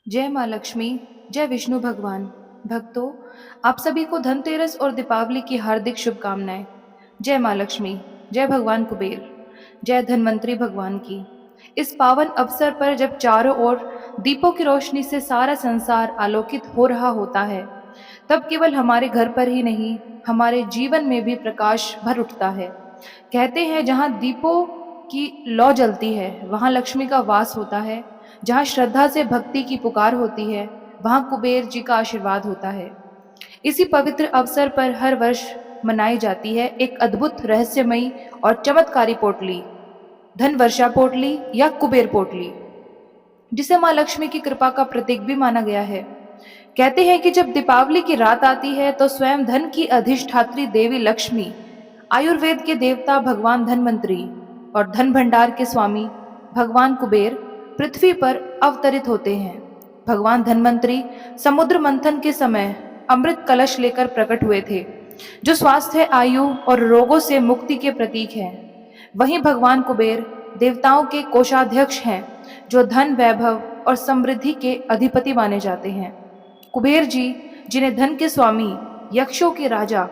जय माँ लक्ष्मी, जय विष्णु भगवान। भक्तों, आप सभी को धनतेरस और दीपावली की हार्दिक शुभकामनाएं। जय माँ लक्ष्मी, जय भगवान कुबेर, जय धनवंतरी भगवान की। इस पावन अवसर पर जब चारों ओर दीपों की रोशनी से सारा संसार आलोकित हो रहा होता है, तब केवल हमारे घर पर ही नहीं, हमारे जीवन में भी प्रकाश भर उठता है। कहते हैं जहाँ दीपों की लौ जलती है, वहाँ लक्ष्मी का वास होता है। जहाँ श्रद्धा से भक्ति की पुकार होती है, वहाँ कुबेर जी का आशीर्वाद होता है। इसी पवित्र अवसर पर हर वर्ष मनाई जाती है एक अद्भुत रहस्यमयी और चमत्कारी पोटली, धन वर्षा पोटली या कुबेर पोटली, जिसे माँ लक्ष्मी की कृपा का प्रतीक भी माना गया है। कहते हैं कि जब दीपावली की रात आती है तो स्वयं धन की अधिष्ठात्री देवी लक्ष्मी, आयुर्वेद के देवता भगवान धनवंतरी और धन भंडार के स्वामी भगवान कुबेर पृथ्वी पर अवतरित होते हैं। भगवान धनवंतरी समुद्र मंथन के समय अमृत कलश लेकर प्रकट हुए थे, जो स्वास्थ्य, आयु और रोगों से मुक्ति के प्रतीक हैं। वहीं भगवान कुबेर देवताओं के कोषाध्यक्ष हैं, जो धन, वैभव और समृद्धि के अधिपति माने जाते हैं। कुबेर जी, जिन्हें धन के स्वामी, यक्षों के राजा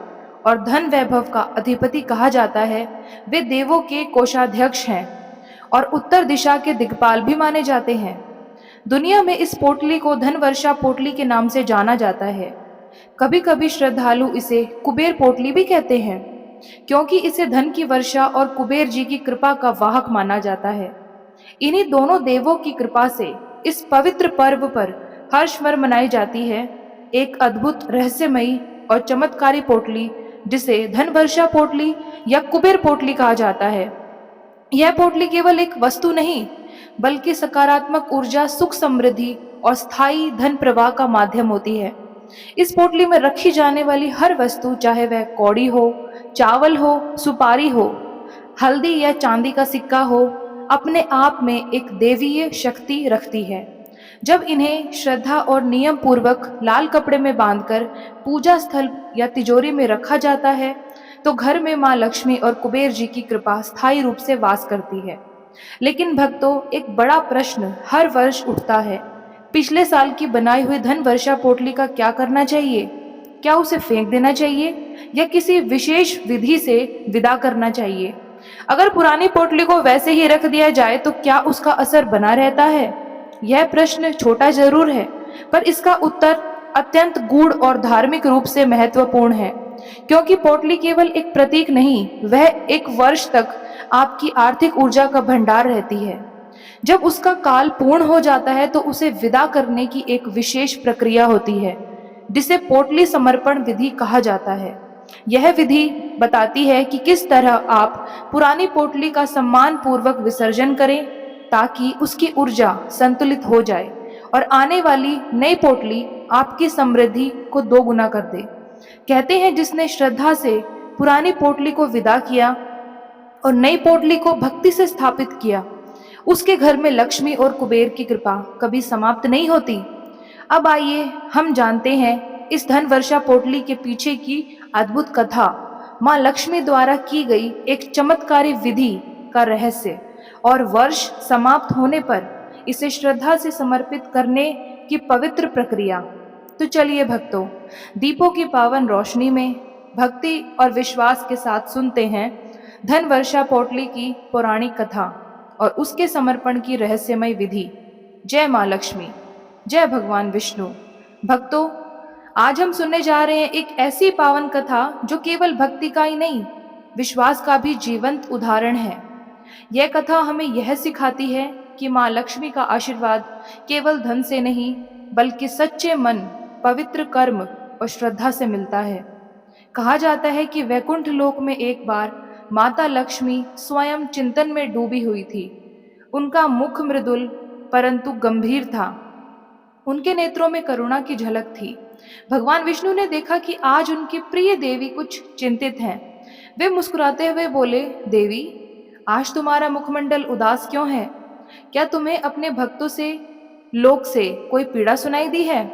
और धन वैभव का अधिपति कहा जाता है, वे देवों के कोषाध्यक्ष हैं और उत्तर दिशा के दिक्पाल भी माने जाते हैं। दुनिया में इस पोटली को धन वर्षा पोटली के नाम से जाना जाता है। कभी कभी श्रद्धालु इसे कुबेर पोटली भी कहते हैं, क्योंकि इसे धन की वर्षा और कुबेर जी की कृपा का वाहक माना जाता है। इन्हीं दोनों देवों की कृपा से इस पवित्र पर्व पर हर्षभर मनाई जाती है एक अद्भुत, रहस्यमयी और चमत्कारी पोटली, जिसे धन वर्षा पोटली या कुबेर पोटली कहा जाता है। यह पोटली केवल एक वस्तु नहीं, बल्कि सकारात्मक ऊर्जा, सुख, समृद्धि और स्थायी धन प्रवाह का माध्यम होती है। इस पोटली में रखी जाने वाली हर वस्तु, चाहे वह कौड़ी हो, चावल हो, सुपारी हो, हल्दी या चांदी का सिक्का हो, अपने आप में एक देवीय शक्ति रखती है। जब इन्हें श्रद्धा और नियम पूर्वक लाल कपड़े में बांधकर पूजा स्थल या तिजोरी में रखा जाता है, तो घर में माँ लक्ष्मी और कुबेर जी की कृपा स्थायी रूप से वास करती है। लेकिन भक्तों, एक बड़ा प्रश्न हर वर्ष उठता है। पिछले साल की बनाई हुई धन वर्षा पोटली का क्या करना चाहिए? क्या उसे फेंक देना चाहिए या किसी विशेष विधि से विदा करना चाहिए? अगर पुरानी पोटली को वैसे ही रख दिया जाए तो क्या उसका असर बना रहता है? यह प्रश्न छोटा जरूर है, पर इसका उत्तर अत्यंत गूढ़ और धार्मिक रूप से महत्वपूर्ण है। क्योंकि पोटली केवल एक प्रतीक नहीं, वह एक वर्ष तक आपकी आर्थिक ऊर्जा का भंडार रहती है। जब उसका काल पूर्ण हो जाता है तो उसे विदा करने की एक विशेष प्रक्रिया होती है, जिसे पोटली समर्पण विधि कहा जाता है। यह विधि बताती है कि किस तरह आप पुरानी पोटली का सम्मान पूर्वक विसर्जन करें, ताकि उसकी ऊर्जा संतुलित हो जाए और आने वाली नई पोटली आपकी समृद्धि को दोगुना कर दे। कहते हैं जिसने श्रद्धा से पुरानी पोटली को विदा किया और नई पोटली को भक्ति से स्थापित किया, उसके घर में लक्ष्मी और कुबेर की कृपा कभी समाप्त नहीं होती। अब आइए हम जानते हैं इस धन वर्षा पोटली के पीछे की अद्भुत कथा, माँ लक्ष्मी द्वारा की गई एक चमत्कारी विधि का रहस्य और वर्ष समाप्त होने पर इसे श्रद्धा से समर्पित करने की पवित्र प्रक्रिया। तो चलिए भक्तों, दीपों की पावन रोशनी में भक्ति और विश्वास के साथ सुनते हैं धन वर्षा पोटली की पौराणिक कथा और उसके समर्पण की रहस्यमय विधि। जय माँ लक्ष्मी, जय भगवान विष्णु। भक्तों, आज हम सुनने जा रहे हैं एक ऐसी पावन कथा जो केवल भक्ति का ही नहीं, विश्वास का भी जीवंत उदाहरण है। यह कथा हमें यह सिखाती है कि माँ लक्ष्मी का आशीर्वाद केवल धन से नहीं, बल्कि सच्चे मन, पवित्र कर्म और श्रद्धा से मिलता है। कहा जाता है कि वैकुंठ लोक में एक बार माता लक्ष्मी स्वयं चिंतन में डूबी हुई थी। उनका मुख मृदुल परंतु गंभीर था। उनके नेत्रों में करुणा की झलक थी। भगवान विष्णु ने देखा कि आज उनकी प्रिय देवी कुछ चिंतित हैं। वे मुस्कुराते हुए बोले, देवी, आज तुम्हारा मुखमंडल उदास क्यों है? क्या तुम्हें अपने भक्तों से, लोक से कोई पीड़ा सुनाई दी है?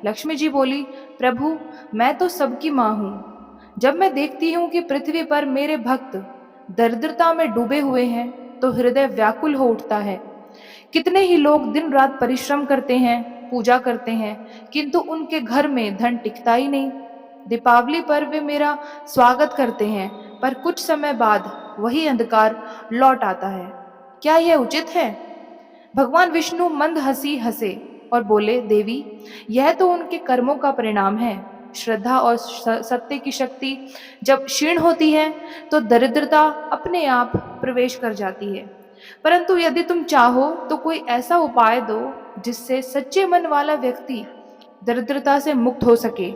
लक्ष्मी जी बोली, प्रभु, मैं तो सबकी माँ हूँ। जब मैं देखती हूँ कि पृथ्वी पर मेरे भक्त दरिद्रता में डूबे हुए हैं, तो हृदय व्याकुल हो उठता है। कितने ही लोग दिन रात परिश्रम करते हैं, पूजा करते हैं, किंतु उनके घर में धन टिकता ही नहीं। दीपावली पर वे मेरा स्वागत करते हैं, पर कुछ समय बाद वही अंधकार लौट आता है। क्या यह उचित है? भगवान विष्णु मंद हंसी हंसे और बोले, देवी, यह तो उनके कर्मों का परिणाम है। श्रद्धा और सत्य की शक्ति जब क्षीण होती है तो दरिद्रता अपने आप प्रवेश कर जाती है। परंतु यदि तुम चाहो तो कोई ऐसा उपाय दो जिससे सच्चे मन वाला व्यक्ति दरिद्रता से मुक्त हो सके।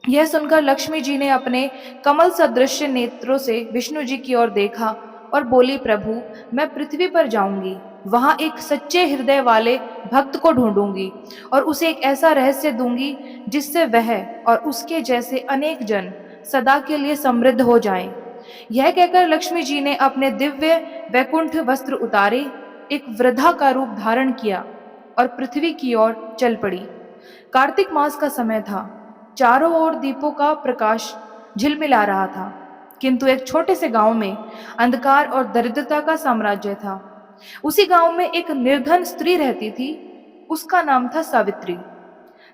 यह सुनकर लक्ष्मी जी ने अपने कमल सदृश नेत्रों से विष्णु जी की ओर देखा और बोली, प्रभु, मैं पृथ्वी पर जाऊंगी, वहां एक सच्चे हृदय वाले भक्त को ढूंढूंगी और उसे एक ऐसा रहस्य दूंगी जिससे वह और उसके जैसे अनेक जन सदा के लिए समृद्ध हो जाएं। यह कहकर लक्ष्मी जी ने अपने दिव्य वैकुंठ वस्त्र उतारे, एक वृद्धा का रूप धारण किया और पृथ्वी की ओर चल पड़ी। कार्तिक मास का समय था। चारों ओर दीपों का प्रकाश झिलमिला रहा था, किंतु एक छोटे से गांव में अंधकार और दरिद्रता का साम्राज्य था। उसी गांव में एक निर्धन स्त्री रहती थी। उसका नाम था सावित्री।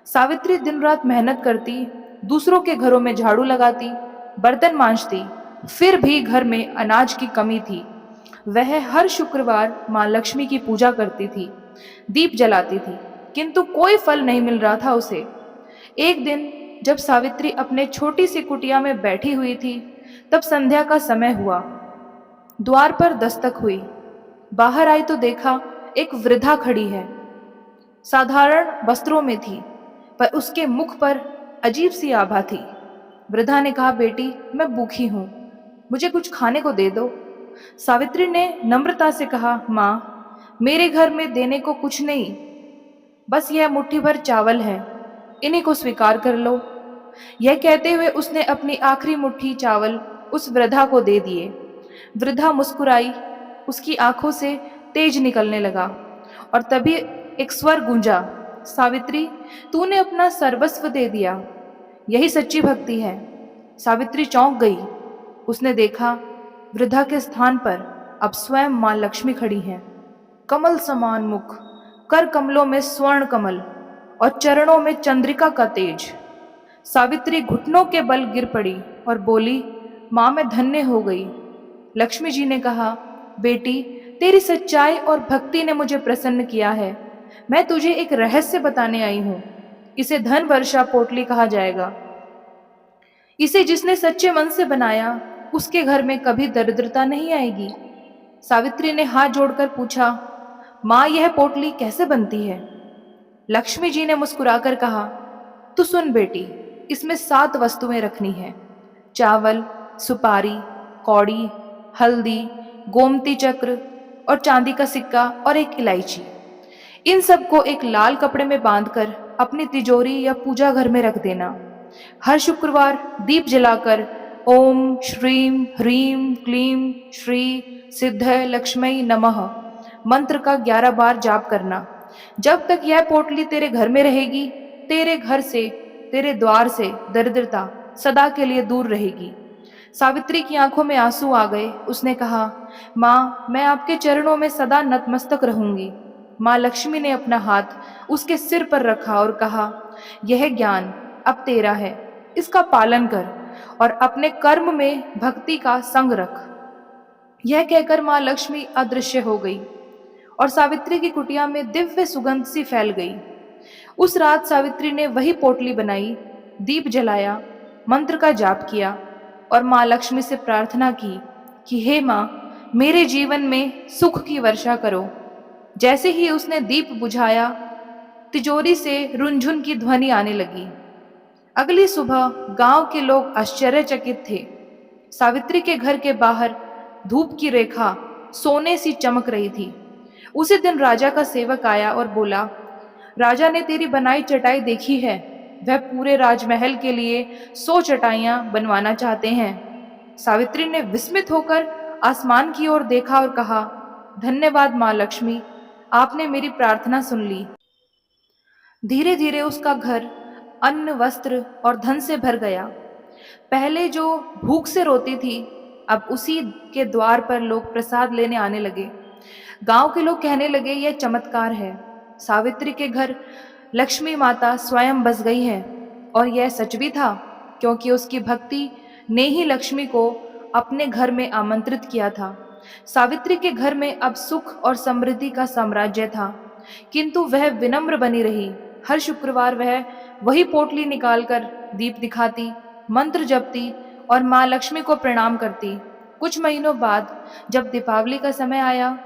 सावित्री दिन रात मेहनत करती, दूसरों के घरों में झाड़ू लगाती, बर्तन मांजती, फिर भी घर में अनाज की कमी थी। वह हर शुक्रवार मां लक्ष्मी की पूजा करती थी, दीप जलाती थी, किंतु कोई फल नहीं मिल रहा था उसे। एक दिन जब सावित्री अपने छोटी सी कुटिया में बैठी हुई थी, तब संध्या का समय हुआ। द्वार पर दस्तक हुई। बाहर आई तो देखा एक वृद्धा खड़ी है। साधारण वस्त्रों में थी, पर उसके मुख पर अजीब सी आभा थी। वृद्धा ने कहा, बेटी, मैं भूखी हूं, मुझे कुछ खाने को दे दो। सावित्री ने नम्रता से कहा, माँ, मेरे घर में देने को कुछ नहीं, बस यह मुट्ठी भर चावल है, इन्हीं को स्वीकार कर लो। यह कहते हुए उसने अपनी आखिरी मुट्ठी चावल उस वृद्धा को दे दिए। वृद्धा मुस्कुराई, उसकी आंखों से तेज निकलने लगा और तभी एक स्वर गूंजा, सावित्री, तूने अपना सर्वस्व दे दिया, यही सच्ची भक्ति है। सावित्री चौंक गई। उसने देखा वृद्धा के स्थान पर अब स्वयं मां लक्ष्मी खड़ी हैं। कमल समान मुख, कर कमलों में स्वर्ण कमल और चरणों में चंद्रिका का तेज। सावित्री घुटनों के बल गिर पड़ी और बोली, मां, मैं धन्य हो गई। लक्ष्मी जी ने कहा, बेटी, तेरी सच्चाई और भक्ति ने मुझे प्रसन्न किया है। मैं तुझे एक रहस्य बताने आई हूं। इसे धन वर्षा पोटली कहा जाएगा। इसे जिसने सच्चे मन से बनाया, उसके घर में कभी दरिद्रता नहीं आएगी। सावित्री ने हाथ जोड़कर पूछा, मां, यह पोटली कैसे बनती है? लक्ष्मी जी ने मुस्कुराकर कहा, तू सुन बेटी, इसमें 7 वस्तुएं रखनी है। चावल, सुपारी, कौड़ी, हल्दी, गोमती चक्र और चांदी का सिक्का और एक इलायची। इन सबको एक लाल कपड़े में बांधकर अपनी तिजोरी या पूजा घर में रख देना। हर शुक्रवार दीप जलाकर ओम श्रीम ह्रीम क्लीम श्री सिद्ध लक्ष्मी नमः मंत्र का 11 बार जाप करना। जब तक यह पोटली तेरे घर में रहेगी, तेरे घर से, तेरे द्वार से दरिद्रता सदा के लिए दूर रहेगी। सावित्री की आंखों में आंसू आ गए। उसने कहा, माँ, मैं आपके चरणों में सदा नतमस्तक रहूंगी। माँ लक्ष्मी ने अपना हाथ उसके सिर पर रखा और कहा, यह ज्ञान अब तेरा है, इसका पालन कर और अपने कर्म में भक्ति का संग रख। यह कहकर माँ लक्ष्मी अदृश्य हो गई और सावित्री की कुटिया में दिव्य सुगंध सी फैल गई। उस रात सावित्री ने वही पोटली बनाई, दीप जलाया, मंत्र का जाप किया और माँ लक्ष्मी से प्रार्थना की कि हे माँ, मेरे जीवन में सुख की वर्षा करो। जैसे ही उसने दीप बुझाया, तिजोरी से रुनझुन की ध्वनि आने लगी। अगली सुबह गांव के लोग आश्चर्यचकित थे। सावित्री के घर के बाहर धूप की रेखा सोने सी चमक रही थी। उसी दिन राजा का सेवक आया और बोला, राजा ने तेरी बनाई चटाई देखी है, वह पूरे राजमहल के लिए 100 चटाइयां बनवाना चाहते हैं। सावित्री ने विस्मित होकर आसमान की ओर देखा और कहा, धन्यवाद माँ लक्ष्मी, आपने मेरी प्रार्थना सुन ली। धीरे धीरे उसका घर अन्न, वस्त्र और धन से भर गया। पहले जो भूख से रोती थी, अब उसी के द्वार पर लोग प्रसाद लेने आने लगे। गांव के लोग कहने लगे, यह चमत्कार है। सावित्री के घर लक्ष्मी माता स्वयं बस गई है। और यह सच भी था, क्योंकि उसकी भक्ति ने ही लक्ष्मी को अपने घर में आमंत्रित किया था। सावित्री के घर में अब सुख और समृद्धि का साम्राज्य था, किंतु वह विनम्र बनी रही। हर शुक्रवार वह वही पोटली निकालकर दीप दिखाती, मंत्र जपती और माँ लक्ष्मी को प्रणाम करती। कुछ महीनों बाद जब दीपावली का समय आया,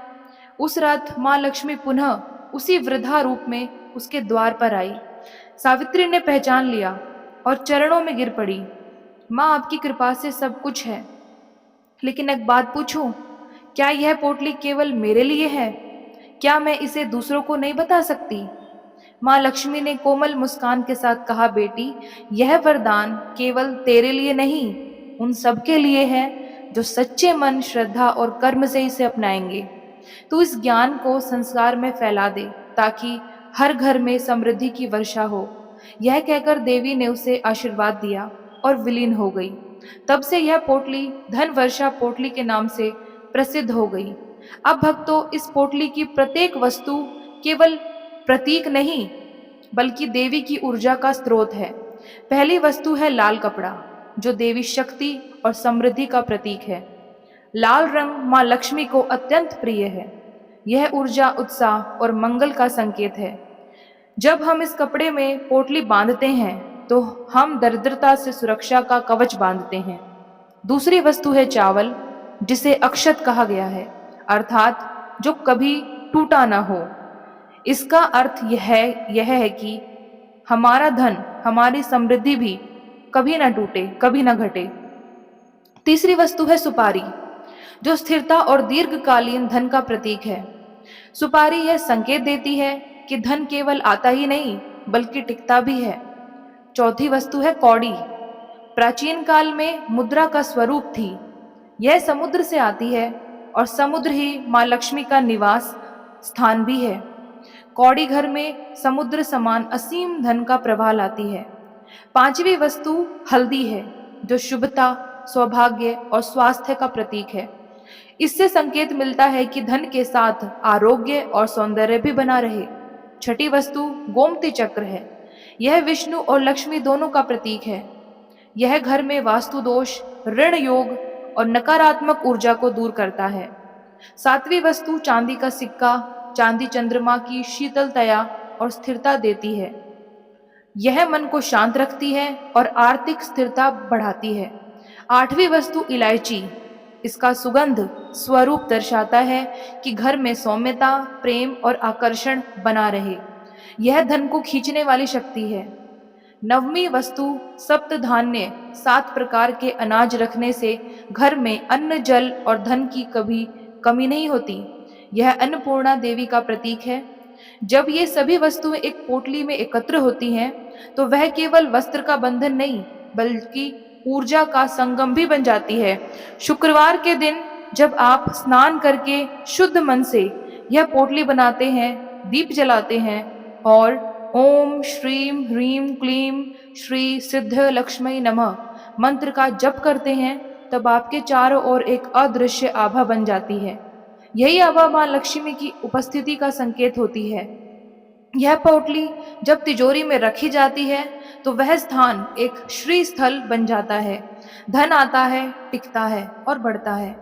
उस रात माँ लक्ष्मी पुनः उसी वृद्धा रूप में उसके द्वार पर आई। सावित्री ने पहचान लिया और चरणों में गिर पड़ी। माँ, आपकी कृपा से सब कुछ है, लेकिन एक बात पूछूं, क्या यह पोटली केवल मेरे लिए है? क्या मैं इसे दूसरों को नहीं बता सकती? माँ लक्ष्मी ने कोमल मुस्कान के साथ कहा, बेटी, यह वरदान केवल तेरे लिए नहीं, उन सब के लिए है जो सच्चे मन, श्रद्धा और कर्म से इसे अपनाएंगे। तू इस ज्ञान को संसार में फैला दे, ताकि हर घर में समृद्धि की वर्षा हो। यह कहकर देवी ने उसे आशीर्वाद दिया और विलीन हो गई। तब से यह पोटली धन वर्षा पोटली के नाम से प्रसिद्ध हो गई। अब भक्तों, इस पोटली की प्रत्येक वस्तु केवल प्रतीक नहीं, बल्कि देवी की ऊर्जा का स्रोत है। पहली वस्तु है लाल कपड़ा, जो देवी शक्ति और समृद्धि का प्रतीक है। लाल रंग माँ लक्ष्मी को अत्यंत प्रिय है। यह ऊर्जा, उत्साह और मंगल का संकेत है। जब हम इस कपड़े में पोटली बांधते हैं, तो हम दरिद्रता से सुरक्षा का कवच बांधते हैं। दूसरी वस्तु है चावल, जिसे अक्षत कहा गया है, अर्थात जो कभी टूटा ना हो। इसका अर्थ यह है कि हमारा धन, हमारी समृद्धि भी कभी ना टूटे, कभी ना घटे। तीसरी वस्तु है सुपारी, जो स्थिरता और दीर्घकालीन धन का प्रतीक है। सुपारी यह संकेत देती है कि धन केवल आता ही नहीं, बल्कि टिकता भी है। चौथी वस्तु है कौड़ी। प्राचीन काल में मुद्रा का स्वरूप थी। यह समुद्र से आती है और समुद्र ही माँ लक्ष्मी का निवास स्थान भी है। कौड़ी घर में समुद्र समान असीम धन का प्रवाह लाती है। पांचवी वस्तु हल्दी है, जो शुभता, सौभाग्य और स्वास्थ्य का प्रतीक है। इससे संकेत मिलता है कि धन के साथ आरोग्य और सौंदर्य भी बना रहे। छठी वस्तु गोमती चक्र है। यह विष्णु और लक्ष्मी दोनों का प्रतीक है। यह घर में वास्तु दोष, ऋण योग और नकारात्मक ऊर्जा को दूर करता है। सातवीं वस्तु चांदी का सिक्का। चांदी चंद्रमा की शीतलता और स्थिरता देती है। यह मन को शांत रखती है और आर्थिक स्थिरता बढ़ाती है। आठवीं वस्तु इलायची। इसका सुगंध स्वरूप दर्शाता है कि घर में सौम्यता, प्रेम और आकर्षण बना रहे। यह धन को खींचने वाली शक्ति है। नवमी वस्तु सप्त धान्य। 7 प्रकार के अनाज रखने से घर में अन्न, जल और धन की कभी कमी नहीं होती। यह अन्नपूर्णा देवी का प्रतीक है। जब ये सभी वस्तुएं एक पोटली में एकत्र होती हैं, तो वह केवल वस्त्र का बंधन नहीं, बल्कि ऊर्जा का संगम भी बन जाती है। शुक्रवार के दिन जब आप स्नान करके शुद्ध मन से यह पोटली बनाते हैं, दीप जलाते हैं और ओम श्रीम ह्रीम क्लीम श्री सिद्ध लक्ष्मी नमः मंत्र का जप करते हैं, तब आपके चारों ओर एक अदृश्य आभा बन जाती है। यही आभा माँ लक्ष्मी की उपस्थिति का संकेत होती है। यह पोटली जब तिजोरी में रखी जाती है, तो वह स्थान एक श्री स्थल बन जाता है। धन आता है, टिकता है और बढ़ता है।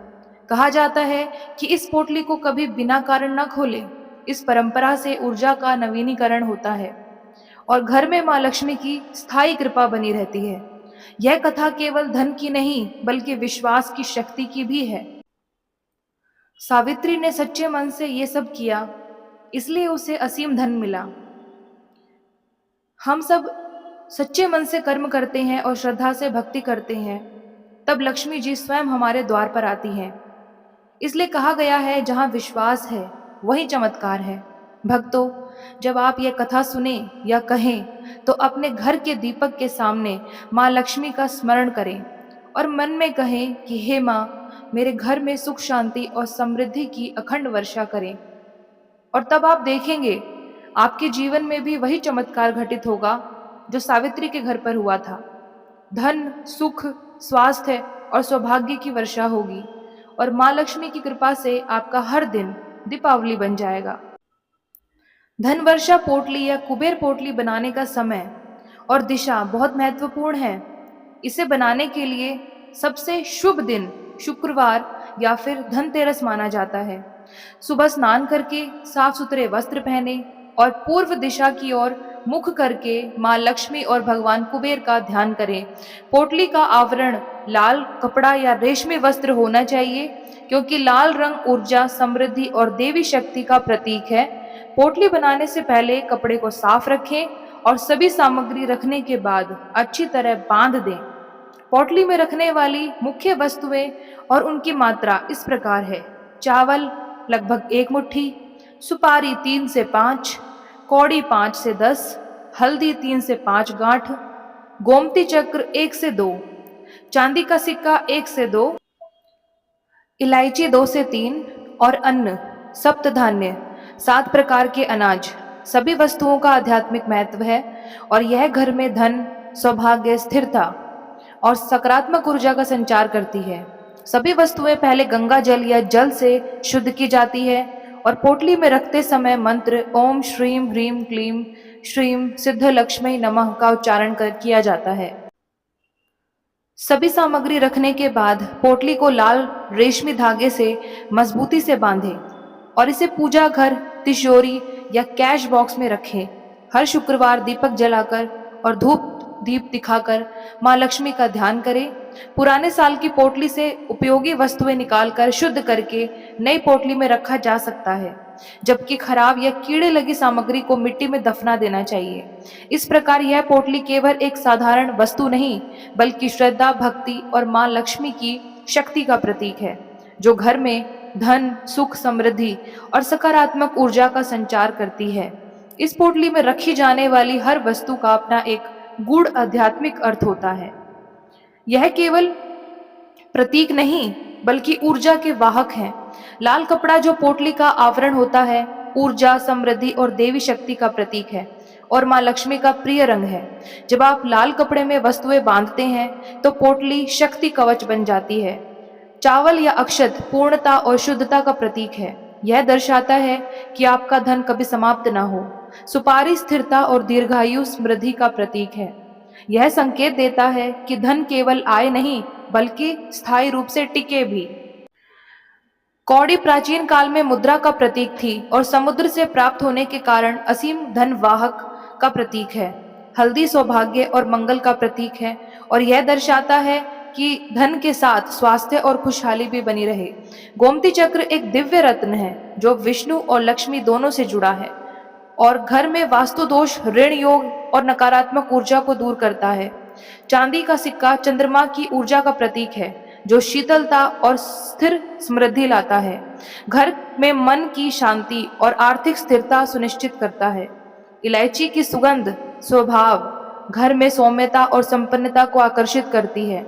कहा जाता है कि इस पोटली को कभी बिना कारण न खोले। इस परंपरा से ऊर्जा का नवीनीकरण होता है और घर में माँ लक्ष्मी की स्थायी कृपा बनी रहती है। यह कथा केवल धन की नहीं, बल्कि विश्वास की शक्ति की भी है। सावित्री ने सच्चे मन से ये सब किया, इसलिए उसे असीम धन मिला। हम सब सच्चे मन से कर्म करते हैं और श्रद्धा से भक्ति करते हैं, तब लक्ष्मी जी स्वयं हमारे द्वार पर आती हैं। इसलिए कहा गया है, जहाँ विश्वास है वही चमत्कार है। भक्तों, जब आप ये कथा सुने या कहें, तो अपने घर के दीपक के सामने माँ लक्ष्मी का स्मरण करें और मन में कहें कि हे माँ, मेरे घर में सुख, शांति और समृद्धि की अखंड वर्षा करें। और तब आप देखेंगे, आपके जीवन में भी वही चमत्कार घटित होगा जो सावित्री के घर पर हुआ था। धन, सुख, स्वास्थ्य और सौभाग्य की वर्षा होगी और माँ लक्ष्मी की कृपा से आपका हर दिन दीपावली बन जाएगा। धन वर्षा पोटली या कुबेर पोटली बनाने का समय और दिशा बहुत महत्वपूर्ण है। इसे बनाने के लिए सबसे शुभ दिन शुक्रवार या फिर धनतेरस माना जाता है। सुबह स्नान करके साफ सुथरे वस्त्र पहने और पूर्व दिशा की ओर मुख करके माँ लक्ष्मी और भगवान कुबेर का ध्यान करें। पोटली का आवरण लाल कपड़ा या रेशमी वस्त्र होना चाहिए, क्योंकि लाल रंग ऊर्जा, समृद्धि और देवी शक्ति का प्रतीक है। पोटली बनाने से पहले कपड़े को साफ रखें और सभी सामग्री रखने के बाद अच्छी तरह बांध दें। पोटली में रखने वाली मुख्य वस्तुएं और उनकी मात्रा इस प्रकार है: चावल लगभग 1 मुट्ठी, सुपारी 3 से 5, कौड़ी 5 से 10, हल्दी 3 से 5 गांठ, गोमती चक्र 1 से 2, चांदी का सिक्का 1 से 2, इलायची 2 से 3 और अन्न सप्तधान्य 7 प्रकार के अनाज। सभी वस्तुओं का आध्यात्मिक महत्व है और यह घर में धन, सौभाग्य, स्थिरता और सकारात्मक ऊर्जा का संचार करती है। सभी वस्तुएं पहले गंगा जल या जल से शुद्ध की जाती है और पोटली में रखते समय मंत्र ओम श्रीम ह्रीम क्लीम श्रीम सिद्ध लक्ष्मी नमः का उच्चारण किया जाता है। सभी सामग्री रखने के बाद पोटली को लाल रेशमी धागे से मजबूती से बांधें और इसे पूजा घर, तिजोरी या कैश बॉक्स में रखें। हर शुक्रवार दीपक जलाकर और धूप दीप दिखाकर माँ लक्ष्मी का ध्यान करें। पुराने साल की पोटली से उपयोगी वस्तुएं निकालकर शुद्ध करके नई पोटली में रखा जा सकता है, जबकि खराब या कीड़े लगी सामग्री को मिट्टी में दफना देना चाहिए। इस प्रकार यह पोटली केवल एक साधारण वस्तु नहीं, बल्कि श्रद्धा, भक्ति और माँ लक्ष्मी की शक्ति का प्रतीक है, जो घर में धन, सुख, समृद्धि और सकारात्मक ऊर्जा का संचार करती है। इस पोटली में रखी जाने वाली हर वस्तु का अपना एक गूढ़ आध्यात्मिक अर्थ होता है। यह केवल प्रतीक नहीं, बल्कि ऊर्जा के वाहक हैं। लाल कपड़ा जो पोटली का आवरण होता है, ऊर्जा, समृद्धि और देवी शक्ति का प्रतीक है और माँ लक्ष्मी का प्रिय रंग है। जब आप लाल कपड़े में वस्तुएं बांधते हैं तो पोटली शक्ति कवच बन जाती है। चावल या अक्षत पूर्णता और शुद्धता का प्रतीक है। यह दर्शाता है कि आपका धन कभी समाप्त न हो। सुपारी स्थिरता और दीर्घायु समृद्धि का प्रतीक है। यह संकेत देता है कि धन केवल आए नहीं, बल्कि स्थायी रूप से टिके भी। कौड़ी प्राचीन काल में मुद्रा का प्रतीक थी और समुद्र से प्राप्त होने के कारण असीम धन वाहक का प्रतीक है। हल्दी सौभाग्य और मंगल का प्रतीक है और यह दर्शाता है कि धन के साथ स्वास्थ्य और खुशहाली भी बनी रहे। गोमती चक्र एक दिव्य रत्न है जो विष्णु और लक्ष्मी दोनों से जुड़ा है और घर में वास्तु दोष, ऋण योग और नकारात्मक ऊर्जा को दूर करता है। चांदी का सिक्का चंद्रमा की ऊर्जा का प्रतीक है, जो शीतलता और स्थिर समृद्धि लाता है। घर में मन की शांति और आर्थिक स्थिरता सुनिश्चित करता है। इलायची की सुगंध स्वभाव घर में सौम्यता और संपन्नता को आकर्षित करती है।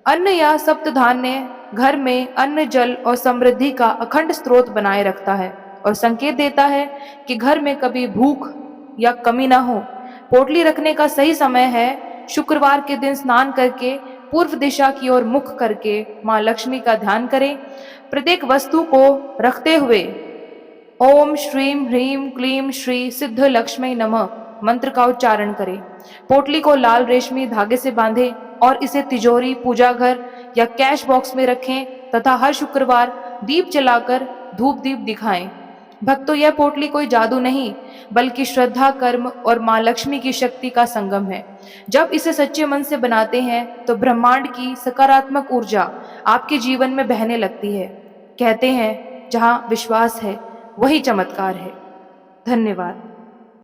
अन्न या सप्तधान्य घर में अन्न, जल और समृद्धि का अखंड स्रोत बनाए रखता है और संकेत देता है कि घर में कभी भूख या कमी न हो। पोटली रखने का सही समय है शुक्रवार के दिन स्नान करके पूर्व दिशा की ओर मुख करके माँ लक्ष्मी का ध्यान करें। प्रत्येक वस्तु को रखते हुए ओम श्रीम ह्रीम क्लीम श्री सिद्ध लक्ष्मी नमः मंत्र का उच्चारण करें। पोटली को लाल रेशमी धागे से बांधें और इसे तिजोरी, पूजा घर या कैश बॉक्स में रखें तथा हर शुक्रवार दीप जलाकर धूप दीप दिखाएं। भक्तों, यह पोटली कोई जादू नहीं, बल्कि श्रद्धा, कर्म और माँ लक्ष्मी की शक्ति का संगम है। जब इसे सच्चे मन से बनाते हैं तो ब्रह्मांड की सकारात्मक ऊर्जा आपके जीवन में बहने लगती है। कहते हैं, जहाँ विश्वास है वही चमत्कार है। धन्यवाद।